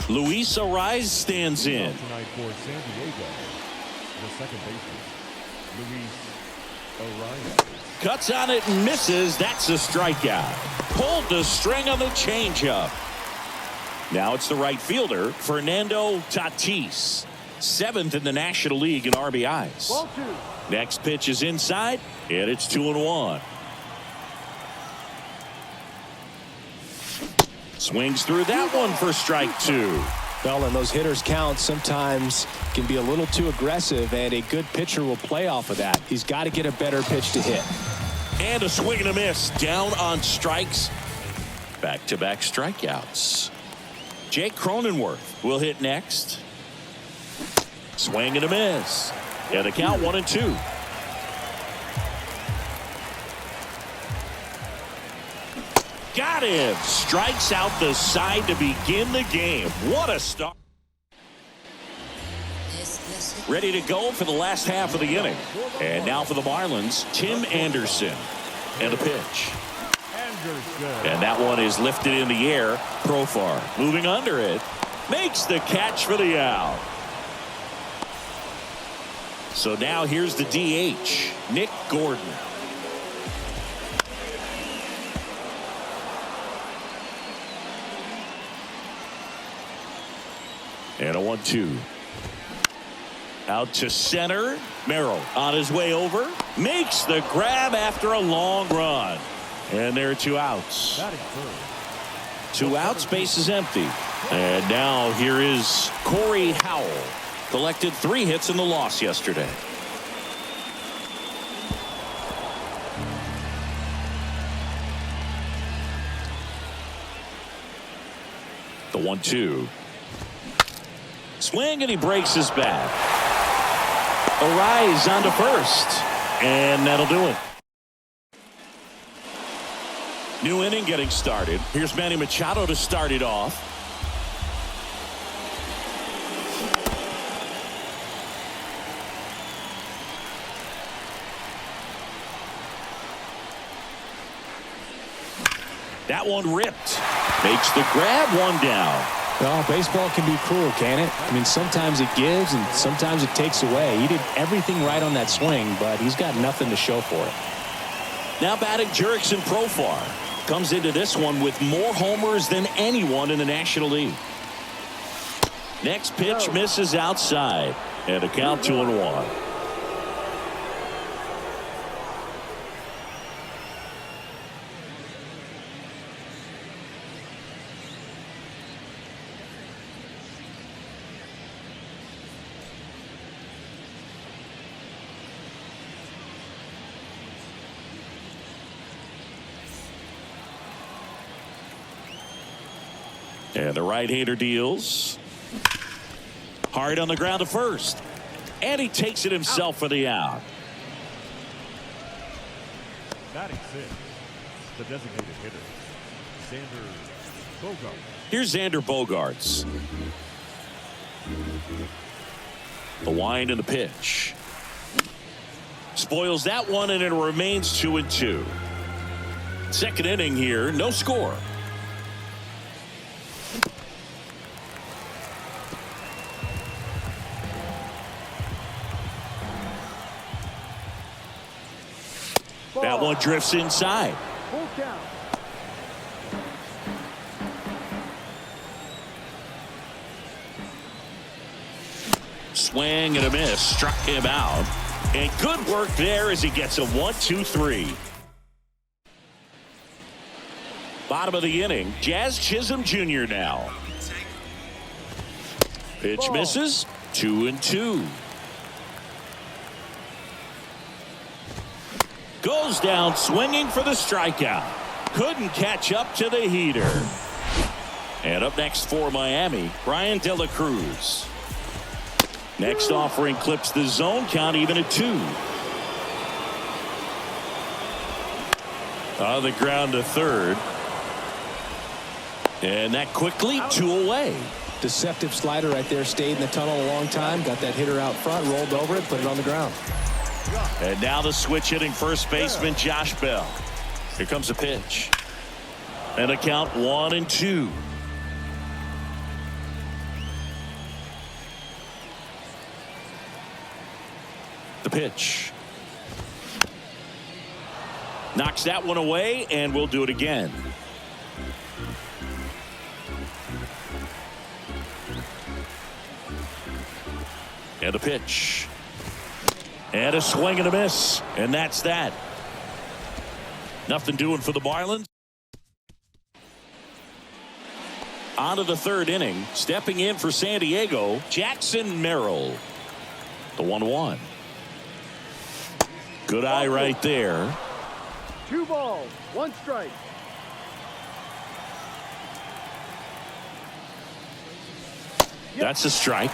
Luis Ariz stands in. Tonight for San Diego, the second baseman, Luis Ariz. Cuts on it and misses. That's a strikeout. Pulled the string on the changeup. Now it's the right fielder, Fernando Tatis. 7th in the National League in RBIs. Next pitch is inside, and it's 2-1. Swings through that one for strike 2. Well, and those hitters count sometimes can be a little too aggressive, and a good pitcher will play off of that. He's got to get a better pitch to hit. And a swing and a miss. Down on strikes. Back-to-back strikeouts. Jake Cronenworth will hit next. Swing and a miss. And a count 1-2. Got him. Strikes out the side to begin the game. What a start. Ready to go for the last half of the inning. And now for the Marlins, Tim Anderson. And a pitch. And that one is lifted in the air. Profar moving under it. Makes the catch for the out. So now here's the DH, Nick Gordon. And a 1-2. Out to center. Merrill on his way over. Makes the grab after a long run. And there are 2 outs. 2 outs, base is empty. And now here is Corey Howell. Collected 3 hits in the loss yesterday. The 1-2. Swing, and he breaks his bat. Ariz on to first. And that'll do it. New inning getting started. Here's Manny Machado to start it off. That one ripped. Makes the grab, 1 down. Well, baseball can be cruel, can it? I mean, sometimes it gives and sometimes it takes away. He did everything right on that swing, but he's got nothing to show for it. Now batting Jurickson Profar. Comes into this one with more homers than anyone in the National League. Next pitch misses outside. And a count 2-1. And the right-hander deals. Hard on the ground to first. And he takes it himself for the out. Batting 6, the designated hitter, Xander Bogaerts. Here's Xander Bogaerts. The wind and the pitch. Spoils that one, and it remains 2-2. Second inning here, no score. That one drifts inside. Swing and a miss. Struck him out. And good work there as he gets a 1-2-3. Bottom of the inning. Jazz Chisholm Jr. now. Pitch misses. 2-2. Goes down swinging for the strikeout. Couldn't catch up to the heater. And up next for Miami, Brian De La Cruz. Next offering clips the zone count even at 2. On the ground to third. And that quickly 2 away. Deceptive slider right there. Stayed in the tunnel a long time. Got that hitter out front. Rolled over it. Put it on the ground. And now the switch hitting first baseman Josh Bell. Here comes the pitch. And a count 1-2. The pitch. Knocks that one away, and we'll do it again. And a pitch. And a swing and a miss. And that's that. Nothing doing for the Marlins. On to the third inning. Stepping in for San Diego, Jackson Merrill. The 1-1. Good eye right there. 2 balls, 1 strike. That's a strike.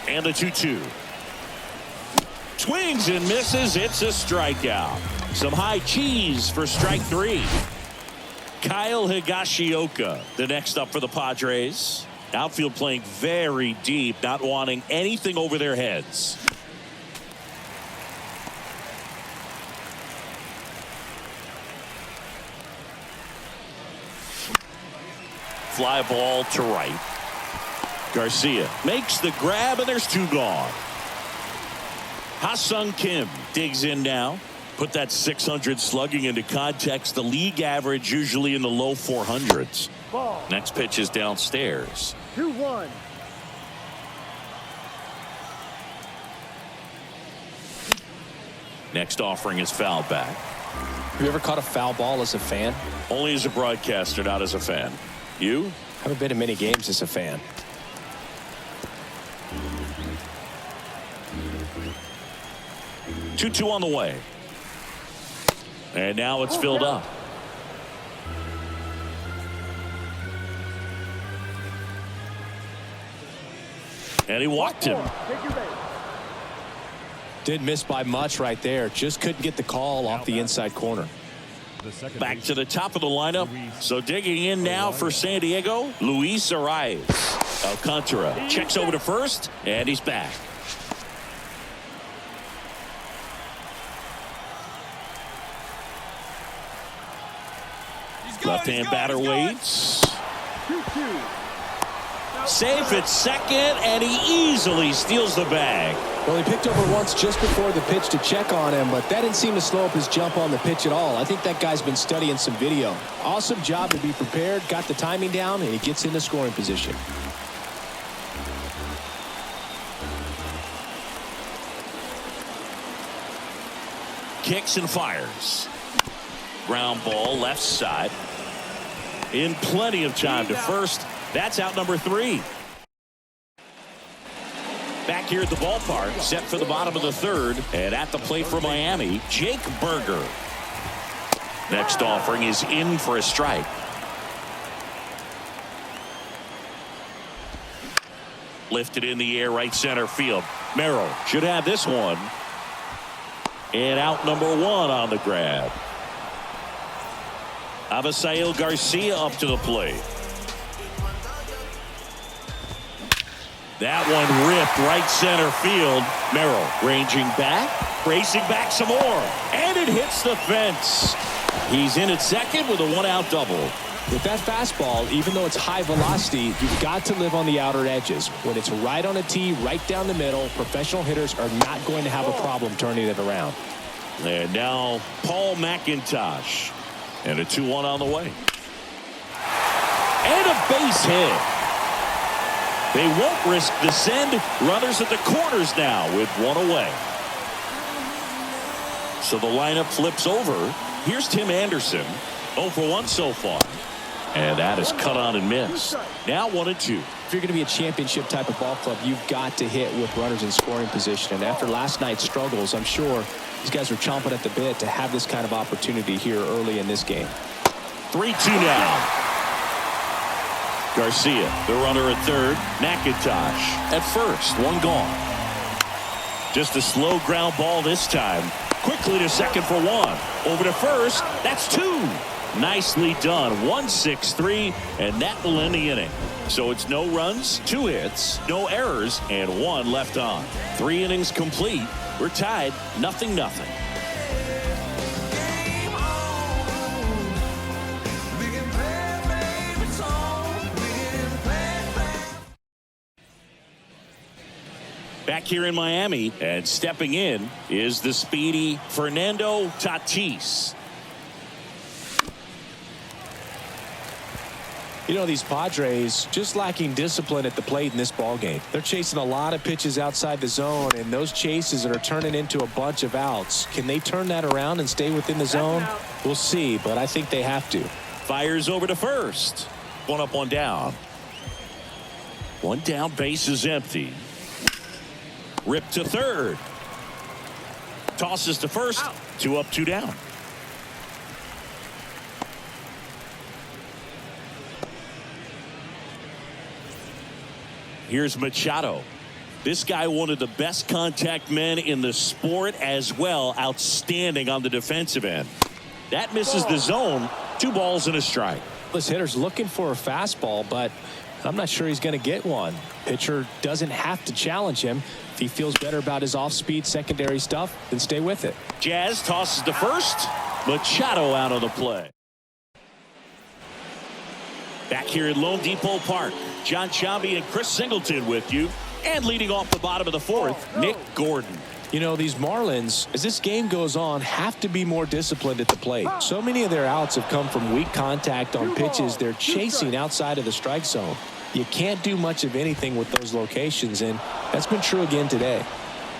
And the 2-2. Swings and misses. It's a strikeout. Some high cheese for strike 3. Kyle Higashioka, the next up for the Padres. Outfield playing very deep, not wanting anything over their heads. Fly ball to right. Garcia makes the grab, and there's 2 gone. Ha-Sung Kim digs in now. Put that 600 slugging into context. The league average usually in the low 400s. Ball. Next pitch is downstairs. 2-1. Next offering is foul back. Have you ever caught a foul ball as a fan? Only as a broadcaster, not as a fan. You? Haven't been to many games as a fan. Two on the way. And now it's filled up. And he walked him. Take your base. Didn't miss by much right there. Just couldn't get the call off the inside corner. Back to the top of the lineup. So digging in now for San Diego, Luis Arias. Alcantara checks over to first, and he's back. Left-hand batter waits. 2-2. Safe at second, and he easily steals the bag. Well, he picked over once just before the pitch to check on him, but that didn't seem to slow up his jump on the pitch at all. I think that guy's been studying some video. Awesome job to be prepared, got the timing down, and he gets into scoring position. Kicks and fires. Ground ball left side. In plenty of time to first. That's out number 3. Back here at the ballpark, set for the bottom of the third, and at the plate for Miami, Jake Berger. Next offering is in for a strike. Lifted in the air, right center field. Merrill should have this one. And out number 1 on the grab. Avisail Garcia up to the plate. That one ripped right center field. Merrill ranging back, racing back some more, and it hits the fence. He's in at second with a 1-out double. With that fastball, even though it's high velocity, you've got to live on the outer edges. When it's right on a tee, right down the middle, professional hitters are not going to have a problem turning it around. And now Paul McIntosh. And a 2-1 on the way. And a base hit. They won't risk the send. Runners at the corners now with 1 away. So the lineup flips over. Here's Tim Anderson. 0 for 1 so far. And that is cut on and missed. Now 1-2. If you're going to be a championship type of ball club, you've got to hit with runners in scoring position. And after last night's struggles, I'm sure these guys are chomping at the bit to have this kind of opportunity here early in this game. 3-2 now. Garcia, the runner at third. McIntosh at first. 1 gone. Just a slow ground ball this time. Quickly to second for 1. Over to first. That's 2. Nicely done. 1-6-3, and that will end the inning. So it's no runs, 2 hits, no errors, and 1 left on. 3 innings complete. We're tied 0-0. Back here in Miami, and stepping in is the speedy Fernando Tatis. You know, these Padres just lacking discipline at the plate in this ball game. They're chasing a lot of pitches outside the zone, and those chases are turning into a bunch of outs. Can they turn that around and stay within the zone? We'll see, but I think they have to. Fires over to first. One up, one down. One down, base is empty. Rip to third. Tosses to first. Out. 2 up, 2 down. Here's Machado. This guy, one of the best contact men in the sport as well. Outstanding on the defensive end. That misses the zone. 2 balls and a strike. This hitter's looking for a fastball, but I'm not sure he's going to get one. Pitcher doesn't have to challenge him. If he feels better about his off-speed secondary stuff, then stay with it. Jazz tosses to first. Machado out of the play. Back here at Lone Depot Park, John Chambi and Chris Singleton with you. And leading off the bottom of the 4th, Nick Gordon. You know, these Marlins, as this game goes on, have to be more disciplined at the plate. So many of their outs have come from weak contact on pitches they're chasing outside of the strike zone. You can't do much of anything with those locations, and that's been true again today.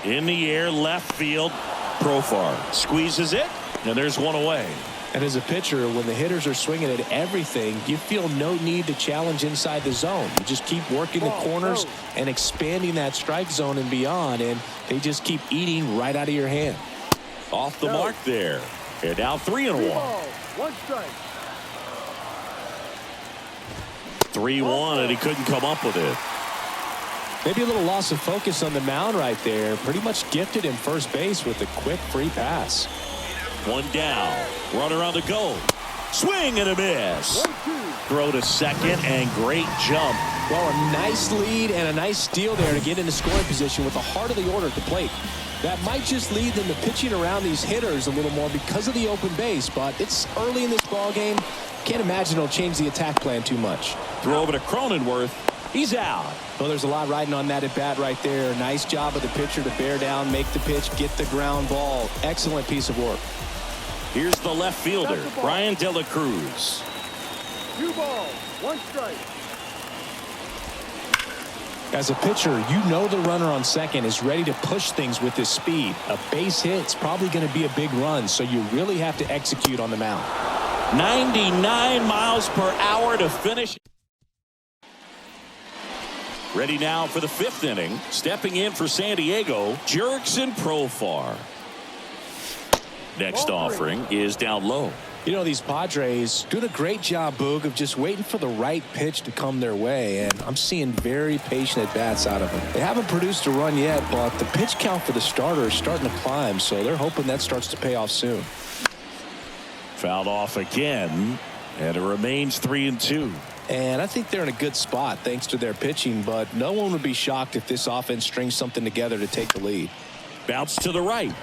In the air, left field. Profar squeezes it, and there's one away. And as a pitcher, when the hitters are swinging at everything, you feel no need to challenge inside the zone. You just keep working the corners and expanding that strike zone and beyond, and they just keep eating right out of your hand. Off the mark there. And now 3-1. 1 strike. 3-1, and he couldn't come up with it. Maybe a little loss of focus on the mound right there. Pretty much gifted him first base with a quick free pass. 1 down. Runner on the go. Swing and a miss. 1-2. Throw to second, and great jump. Well, a nice lead and a nice steal there to get into scoring position with the heart of the order at the plate. That might just lead them to pitching around these hitters a little more because of the open base, but it's early in this ball game. Can't imagine it'll change the attack plan too much. Throw over to Cronenworth. He's out. Well, there's a lot riding on that at bat right there. Nice job of the pitcher to bear down, make the pitch, get the ground ball. Excellent piece of work. Here's the left fielder, Brian De La Cruz. 2 balls, 1 strike. As a pitcher, you know the runner on second is ready to push things with his speed. A base hit's probably going to be a big run, so you really have to execute on the mound. 99 miles per hour to finish. Ready now for the 5th inning. Stepping in for San Diego, Jurickson Profar. Next offering is down low. You know, these Padres doing a great job, Boog, of just waiting for the right pitch to come their way, and I'm seeing very patient at-bats out of them. They haven't produced a run yet, but the pitch count for the starter is starting to climb, so they're hoping that starts to pay off soon. Fouled off again, and it remains 3-2. And I think they're in a good spot thanks to their pitching, but no one would be shocked if this offense strings something together to take the lead. Bounce to the right.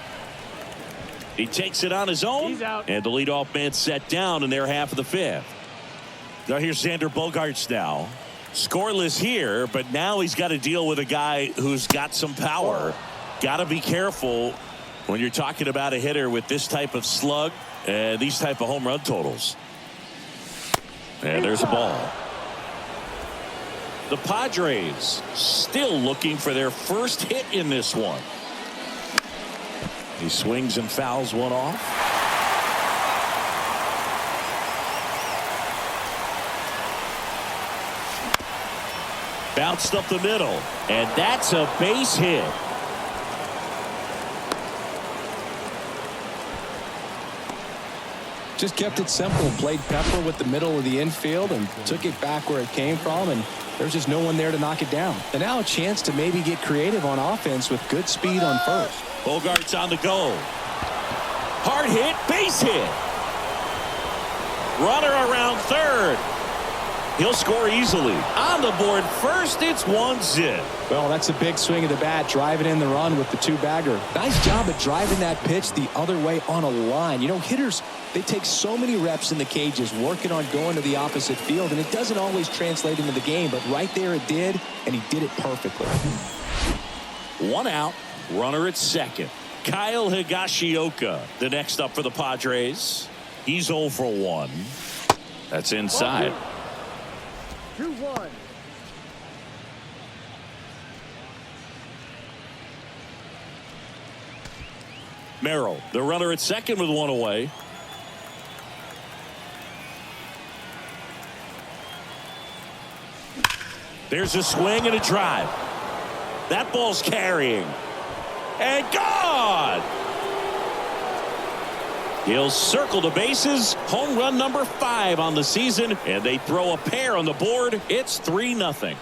He takes it on his own, and the leadoff man set down in their half of the 5th. Now here's Xander Bogaerts now. Scoreless here, but now he's got to deal with a guy who's got some power. Got to be careful when you're talking about a hitter with this type of slug and these type of home run totals. And there's a ball. The Padres still looking for their first hit in this one. He swings and fouls one off. Bounced up the middle, and that's a base hit. Just kept it simple, played pepper with the middle of the infield and took it back where it came from, and there's just no one there to knock it down. And now a chance to maybe get creative on offense with good speed on first. Bogaerts on the go. Hard hit, base hit. Runner around third. He'll score easily. On the board first, it's 1-zip. Well, that's a big swing of the bat, driving in the run with the two-bagger. Nice job of driving that pitch the other way on a line. You know, hitters, they take so many reps in the cages working on going to the opposite field, and it doesn't always translate into the game, but right there it did, and he did it perfectly. 1 out, runner at second. Kyle Higashioka, the next up for the Padres. He's 0 for 1. That's inside. 2-1. Merrill, the runner at second with 1 away. There's a swing and a drive. That ball's carrying. And gone! He'll circle the bases. Home run number 5 on the season, and they throw a pair on the board. It's 3-0.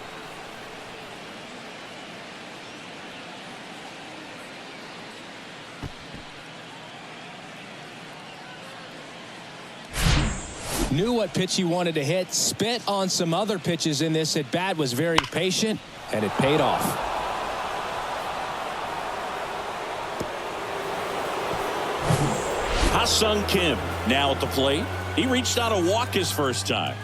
Knew what pitch he wanted to hit, spit on some other pitches in this at bat, was very patient, and it paid off. Ha-Sung Kim now at the plate. He reached out a walk his first time.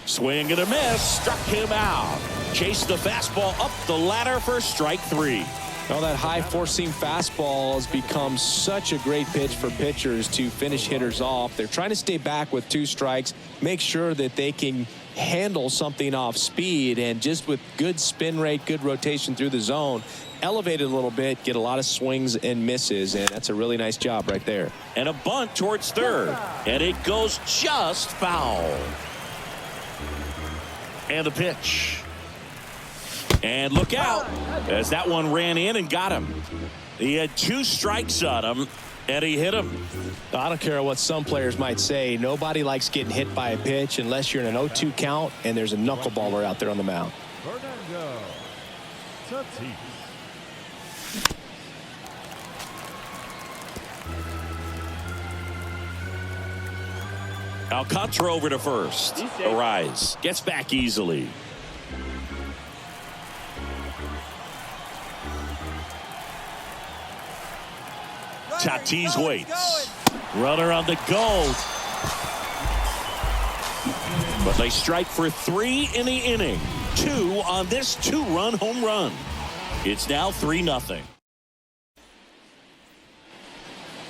Swing and a miss, struck him out. Chased the fastball up the ladder for strike 3. Well, that high four-seam fastball has become such a great pitch for pitchers to finish hitters off. They're trying to stay back with 2 strikes, make sure that they can handle something off speed, and just with good spin rate, good rotation through the zone, elevate it a little bit, get a lot of swings and misses, and that's a really nice job right there. And a bunt towards third, and it goes just foul. And the pitch. And look out, as that one ran in and got him. He had 2 strikes on him, and he hit him. I don't care what some players might say. Nobody likes getting hit by a pitch unless you're in an 0-2 count and there's a knuckleballer out there on the mound. Fernando Tatis. Alcantara over to first. Arise gets back easily. Tatis waits. Runner on the go. But they strike for 3 in the inning. 2 on this 2-run home run. It's now 3-0.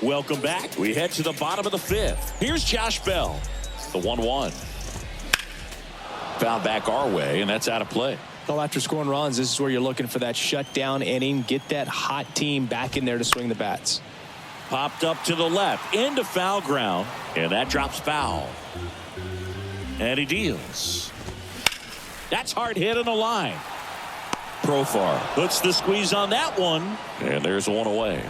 Welcome back. We head to the bottom of the 5th. Here's Josh Bell. The 1-1. Found back our way, and that's out of play. Well, after scoring runs, this is where you're looking for that shutdown inning. Get that hot team back in there to swing the bats. Popped up to the left into foul ground, and that drops foul. And he deals. That's hard hit on the line. Profar puts the squeeze on that one, and there's 1 away.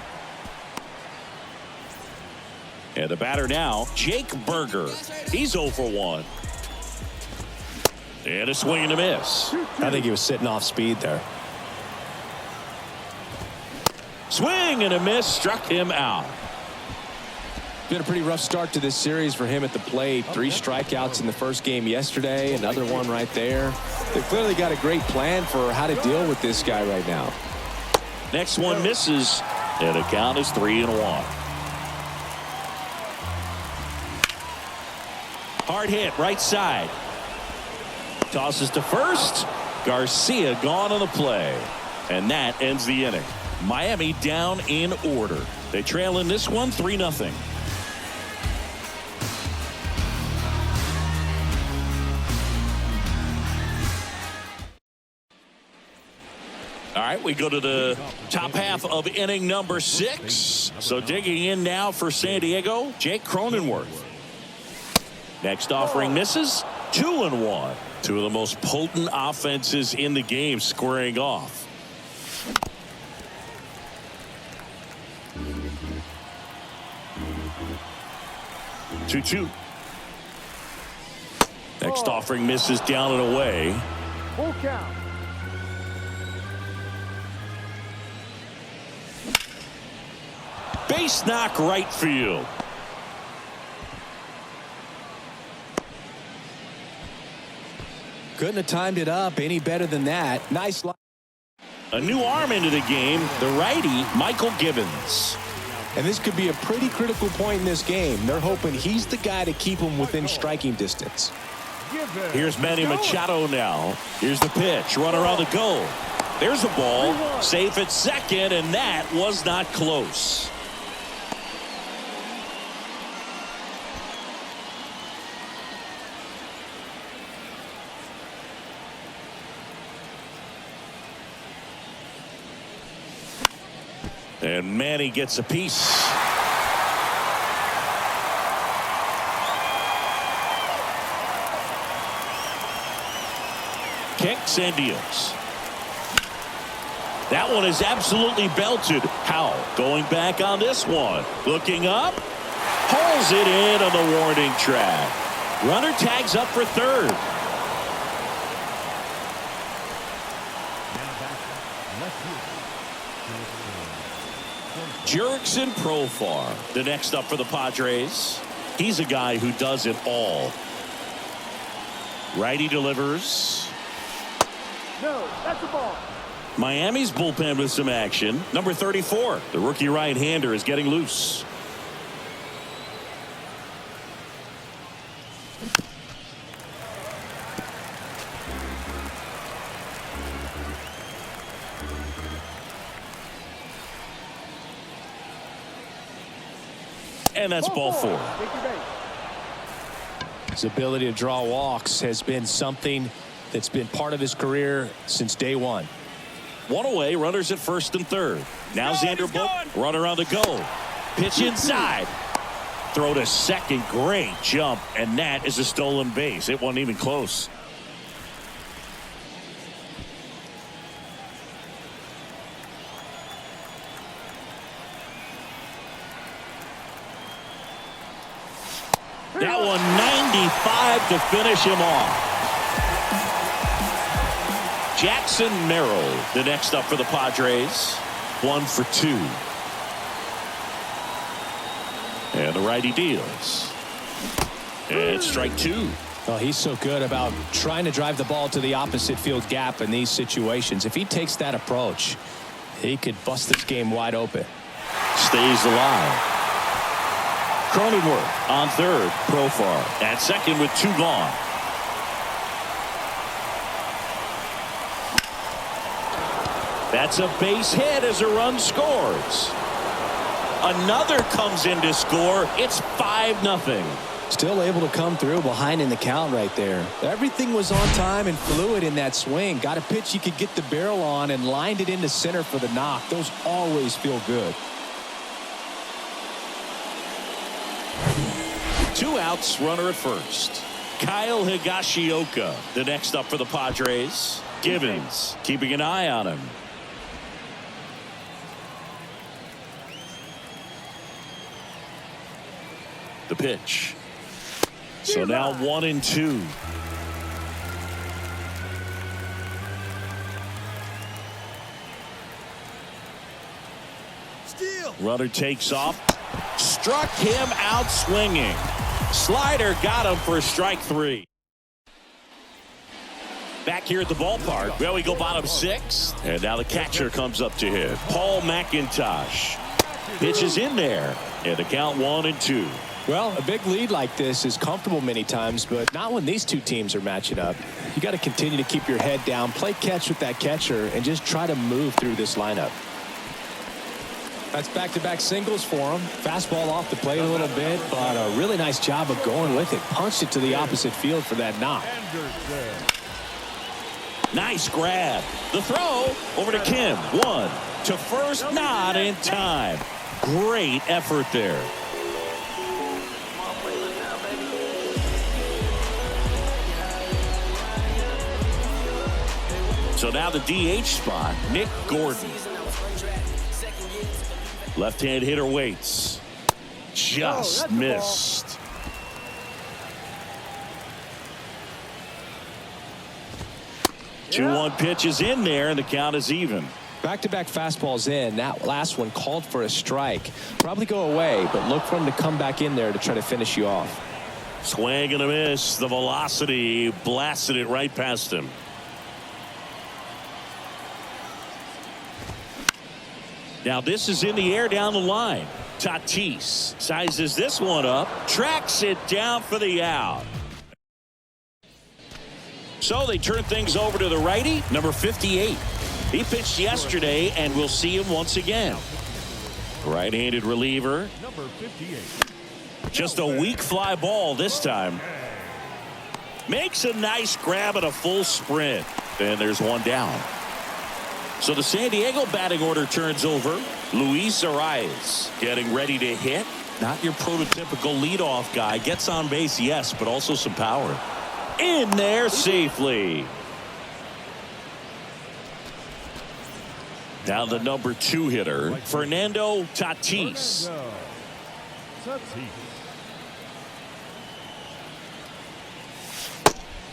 And the batter now, Jake Berger. He's 0 for 1. And a swing and a miss. I think he was sitting off speed there. Swing and a miss, struck him out. Been a pretty rough start to this series for him at the plate. 3 strikeouts in the first game yesterday, another one right there. They've clearly got a great plan for how to deal with this guy right now. Next one misses, and the count is 3-1. Hard hit right side. Tosses to first. Garcia gone on the play, and that ends the inning. Miami down in order. They trail in this one 3-0. All right, we go to the top half of inning number 6. So digging in now for San Diego, Jake Cronenworth. Next offering misses. 2-1. 2 of the most potent offenses in the game squaring off. 2-2. Next offering misses down and away. Full count. Base knock right field. Couldn't have timed it up any better than that. Nice. A new arm into the game, the righty, Michael Gibbons. And this could be a pretty critical point in this game. They're hoping he's the guy to keep them within striking distance. Here's Manny Machado now. Here's the pitch. Runner on the go. There's the ball. Safe at second, and that was not close. And Manny gets a piece. Kicks and deals. That one is absolutely belted. How? Going back on this one. Looking up. Pulls it in on the warning track. Runner tags up for third. Jurickson Profar, the next up for the Padres. He's a guy who does it all. Righty delivers. No, that's a ball. Miami's bullpen with some action. Number 34, the rookie right-hander, is getting loose. And that's ball four. His ability to draw walks has been something that's been part of his career since day one. One away, runners at first and third. Now Xander Book, runner on the go. Pitch inside. Throw to second, great jump, and that is a stolen base. It wasn't even close. That one 95 to finish him off. Jackson Merrill, the next up for the Padres. 1 for 2. And the righty deals. And strike 2. Oh, he's so good about trying to drive the ball to the opposite field gap in these situations. If he takes that approach, he could bust this game wide open. Stays alive. Cronenworth on third. Profar at second with 2 gone. That's a base hit as a run scores. Another comes in to score. It's 5-0. Still able to come through behind in the count right there. Everything was on time and fluid in that swing. Got a pitch you could get the barrel on and lined it into center for the knock. Those always feel good. 2 outs, runner at first. Kyle Higashioka, the next up for the Padres. Gibbons keeping an eye on him. The pitch. So now 1-2. Steal. Runner takes off. Struck him out swinging. Slider got him for strike 3. Back here at the ballpark. Well, we go bottom 6. And now the catcher comes up to hit. Paul McIntosh. Pitch is in there. And the count 1-2. Well, a big lead like this is comfortable many times, but not when these two teams are matching up. You got to continue to keep your head down, play catch with that catcher, and just try to move through this lineup. That's back-to-back singles for him. Fastball off the plate a little bit, but a really nice job of going with it. Punched it to the opposite field for that knock. Nice grab. The throw over to Kim. 1 to first, not in time. Great effort there. So now the DH spot, Nick Gordon. Left-hand hitter waits. Just missed. Yeah. 2-1 pitch is in there, and the count is even. Back-to-back fastballs in. That last one called for a strike. Probably go away, but look for him to come back in there to try to finish you off. Swing and a miss. The velocity blasted it right past him. Now this is in the air down the line. Tatis sizes this one up, tracks it down for the out. So they turn things over to the righty, number 58. He pitched yesterday, and we'll see him once again. Right-handed reliever. Number 58. Just a weak fly ball this time. Makes a nice grab at a full sprint. And there's one down. So the San Diego batting order turns over. Luis Arias getting ready to hit. Not your prototypical leadoff guy. Gets on base, yes, but also some power. In there safely. Now the number 2 hitter, Fernando Tatis.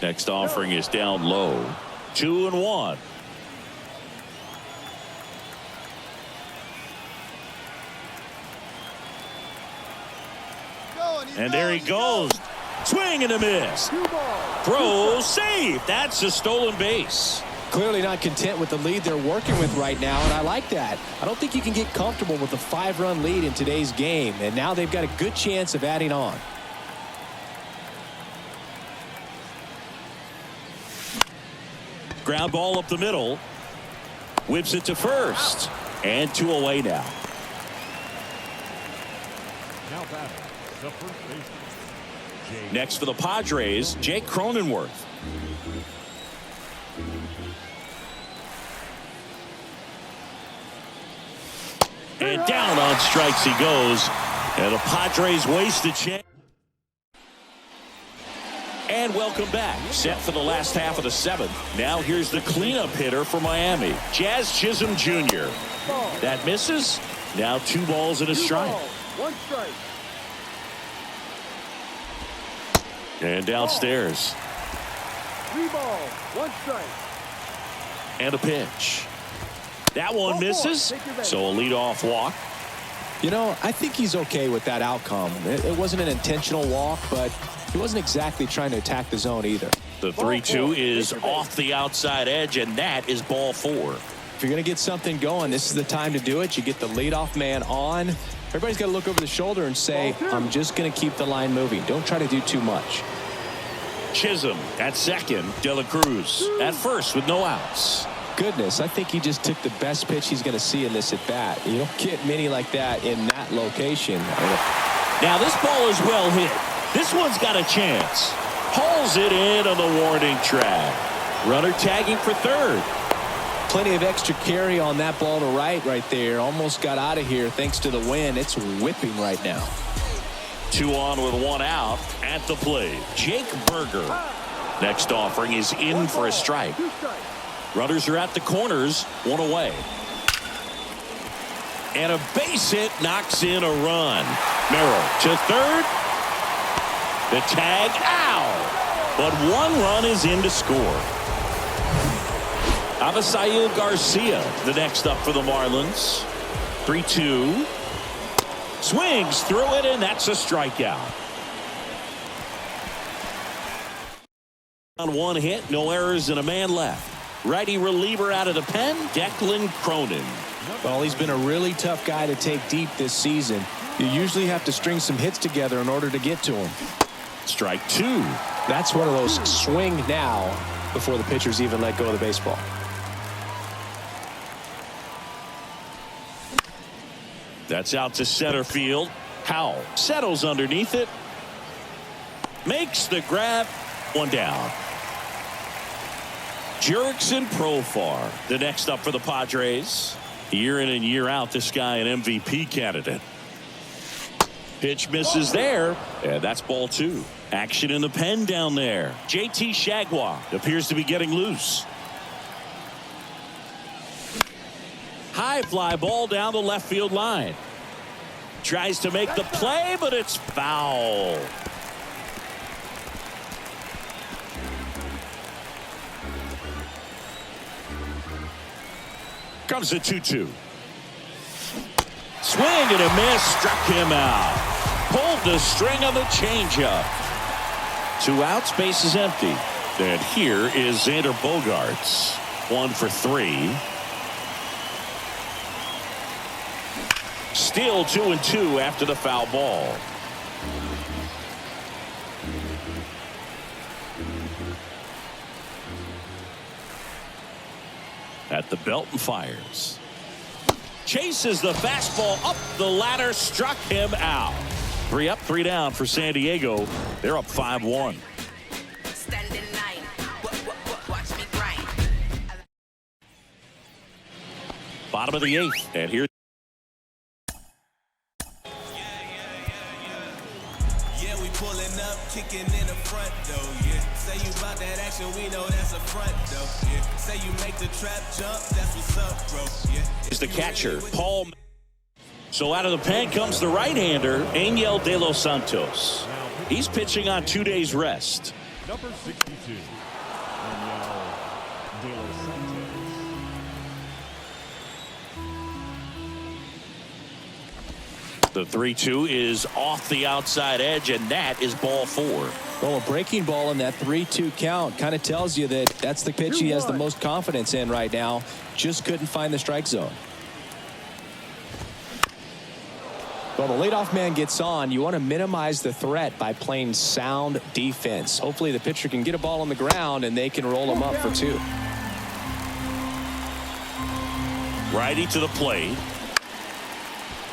Next offering is down low. 2-1. And there he goes. Swing and a miss. Throw safe. That's a stolen base. Clearly not content with the lead they're working with right now, and I like that. I don't think you can get comfortable with a 5-run lead in today's game, and now they've got a good chance of adding on. Ground ball up the middle. Whips it to first. And 2 away now. Now batting, the first baseman. Next for the Padres, Jake Cronenworth. And down on strikes he goes. And the Padres waste a chance. And welcome back. Set for the last half of the 7th. Now here's the cleanup hitter for Miami, Jazz Chisholm Jr. That misses. Now 2 balls and a strike. 1 strike. And downstairs. 3 balls, 1 strike. And a pitch. That one misses. So a leadoff walk. You know, I think he's okay with that outcome. It wasn't an intentional walk, but he wasn't exactly trying to attack the zone either. The 3-2 is off the outside edge, and that is ball 4. If you're going to get something going, this is the time to do it. You get the leadoff man on. Everybody's got to look over the shoulder and say, I'm just going to keep the line moving. Don't try to do too much. Chisholm at second. De La Cruz at first with no outs. Goodness, I think he just took the best pitch he's going to see in this at bat. You don't get many like that in that location. Now this ball is well hit. This one's got a chance. Hauls it in on the warning track. Runner tagging for third. Plenty of extra carry on that ball to right there. Almost got out of here thanks to the wind. It's whipping right now. 2 on with 1 out at the plate. Jake Berger. Next offering is in for a strike. Runners are at the corners, 1 away. And a base hit knocks in a run. Merrill to third. The tag out. But 1 run is in to score. Avisail Garcia, the next up for the Marlins. 3-2. Swings through it, and that's a strikeout. On 1 hit, no errors, and a man left. Righty reliever out of the pen, Declan Cronin. Well, he's been a really tough guy to take deep this season. You usually have to string some hits together in order to get to him. Strike 2. That's one of those swing now before the pitchers even let go of the baseball. That's out to center field. Howell settles underneath it. Makes the grab. 1 down. Jurickson Profar, the next up for the Padres. Year in and year out, this guy an MVP candidate. Pitch misses there, and that's ball 2. Action in the pen down there. JT Shagwa appears to be getting loose. High fly ball down the left field line. Tries to make the play, but it's foul. Comes a 2-2. Swing and a miss, struck him out. Pulled the string of the changeup. 2 outs, base is empty. And here is Xander Bogaerts. 1 for 3. Still 2-2 after the foul ball. At the belt and fires. Chases the fastball up the ladder, struck him out. 3 up, 3 down for San Diego. They're up 5-1. Bottom of the 8th, and here. Yeah, we pulling up, kicking in the front door. Yeah, say you about that action, we know that's a front door. Yeah, say you make the trap jump, that's what's up, bro. Yeah, is the catcher, Paul. So out of the pen comes the right-hander, Angel De Los Santos. He's pitching on 2 days rest. Number 62, Angel De Los Santos. The 3-2 is off the outside edge, and that is ball 4. Well, a breaking ball in that 3-2 count kind of tells you that that's the pitch he has the most confidence in right now. Just couldn't find the strike zone. Well, the leadoff man gets on. You want to minimize the threat by playing sound defense. Hopefully the pitcher can get a ball on the ground and they can roll him up for 2. Righty to the plate.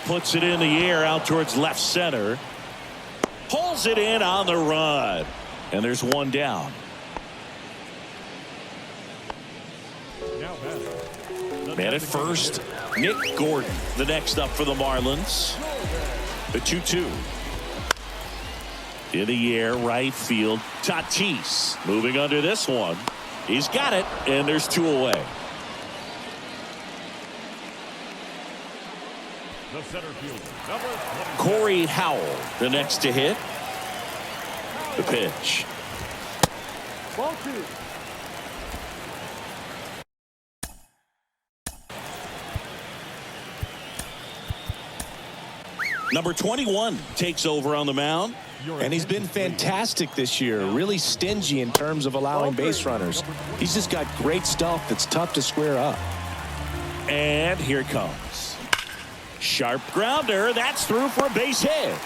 Puts it in the air out towards left center. Pulls it in on the run. And there's 1 down. Man at first, Nick Gordon. The next up for the Marlins. The 2-2. In the air, right field. Tatis moving under this one. He's got it, and there's 2 away. The center fielder, number 20. Corey Howell, the next to hit. The pitch. Ball 2. Number 21 takes over on the mound. And he's been fantastic this year. Really stingy in terms of allowing base runners. He's just got great stuff that's tough to square up. And here it comes. Sharp grounder. That's through for a base hit.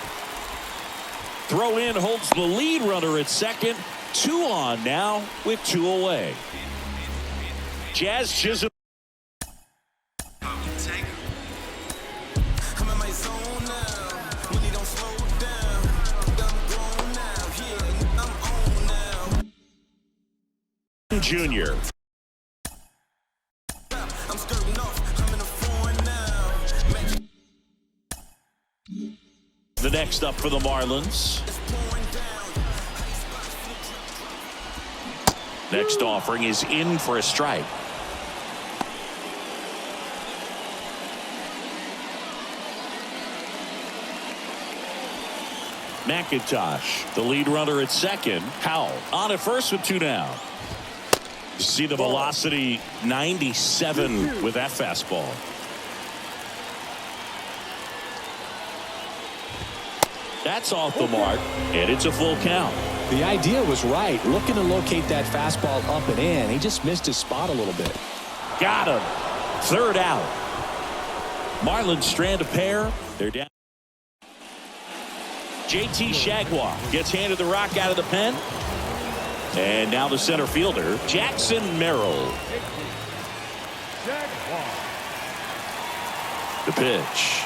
Throw in holds the lead runner at second. 2 on now with 2 away. Jazz Chisholm. Junior. The next up for the Marlins. Next offering is in for a strike. McIntosh, the lead runner at second. Howell on at first with 2 down. You see the velocity 97 with that fastball. That's off the mark, and it's a full count. The idea was right. Looking to locate that fastball up and in. He just missed his spot a little bit. Got him. 3rd out. Marlins strand a pair. They're down. JT Shagwah gets handed the rock out of the pen. And now the center fielder, Jackson Merrill. The pitch.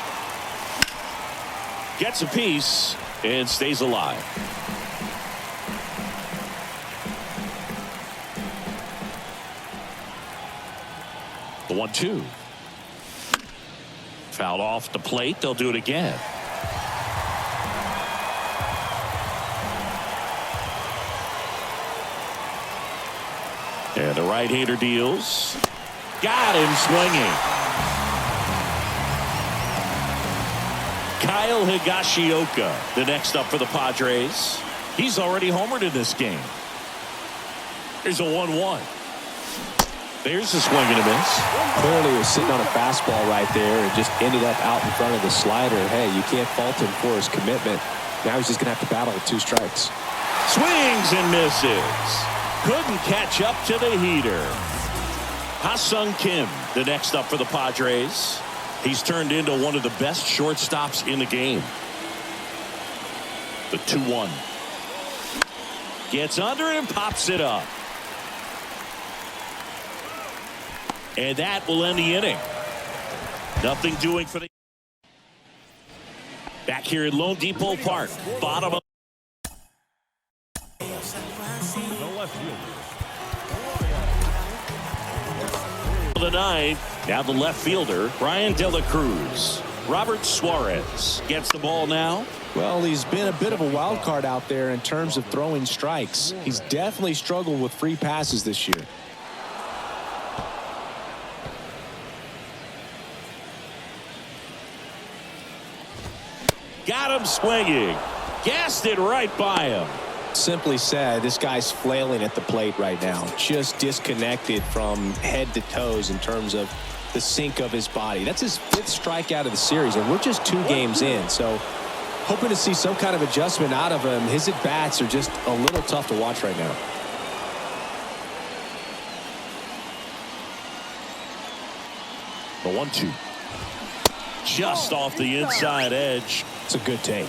Gets a piece and stays alive. The 1-2. Fouled off the plate. They'll do it again. And the right-hander deals. Got him swinging. Kyle Higashioka, the next up for the Padres. He's already homered in this game. Here's a 1-1. There's a swing and a miss. Clearly he was sitting on a fastball right there and just ended up out in front of the slider. Hey, you can't fault him for his commitment. Now he's just going to have to battle with 2 strikes. Swings and misses. Couldn't catch up to the heater. Ha-Sung Kim, the next up for the Padres. He's turned into one of the best shortstops in the game. The 2-1. Gets under it and pops it up. And that will end the inning. Nothing doing for the... Back here at Lone Depot Park. Bottom of the ninth. Now the left fielder, Brian De La Cruz. Robert Suarez gets the ball now. Well, he's been a bit of a wild card out there in terms of throwing strikes. He's definitely struggled with free passes this year. Got him swinging. Gassed it right by him. Simply said, this guy's flailing at the plate right now. Just disconnected from head to toes in terms of the sink of his body. That's his 5th strikeout of the series, and we're just 2 games in. So hoping to see some kind of adjustment out of him. His at-bats are just a little tough to watch right now. The 1-2. Just off the inside edge. It's a good take.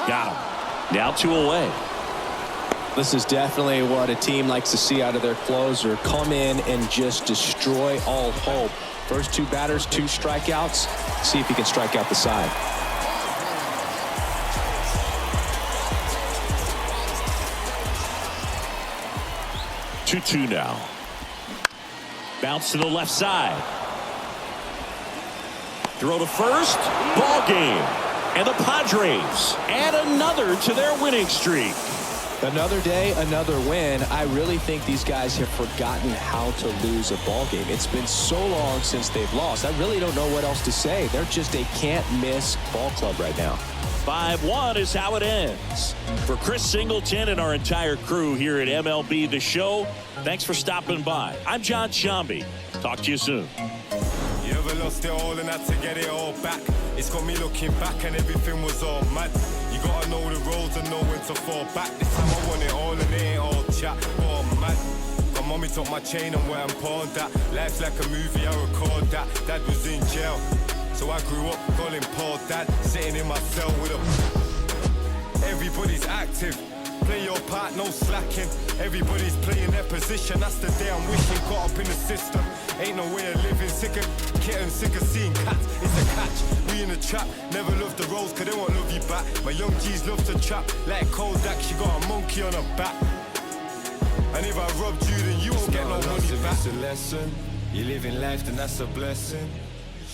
Got him. Now 2 away. This is definitely what a team likes to see out of their closer. Come in and just destroy all hope. First 2 batters, 2 strikeouts. See if he can strike out the side. Two now. Bounce to the left side. Throw to first. Ball game. And the Padres add another to their winning streak. Another day, another win. I really think these guys have forgotten how to lose a ball game. It's been so long since they've lost. I really don't know what else to say. They're just a can't-miss ball club right now. 5-1 is how it ends. For Chris Singleton and our entire crew here at MLB The Show, thanks for stopping by. I'm John Shambi. Talk to you soon. You ever lost it all and had to get it all back? It's got me looking back and everything was all mad. You gotta know the roads and know when to fall back. This time I want it all and it ain't all chat. Oh mad. My mommy took my chain and went and pawned that. Life's like a movie, I record that. Dad was in jail, so I grew up calling Paul Dad. Sitting in my cell with a... Everybody's active. Play your part, no slacking. Everybody's playing their position. That's the day I'm wishing. Caught up in the system. Ain't no way of living. Sick of kittens, sick of seeing cats. It's a catch. We in the trap. Never love the roads cause they won't love you back. My young G's love to trap. Like Kodak, she got a monkey on her back. And if I robbed you, then you won't get no money back. It's a lesson. You living life, then that's a blessing.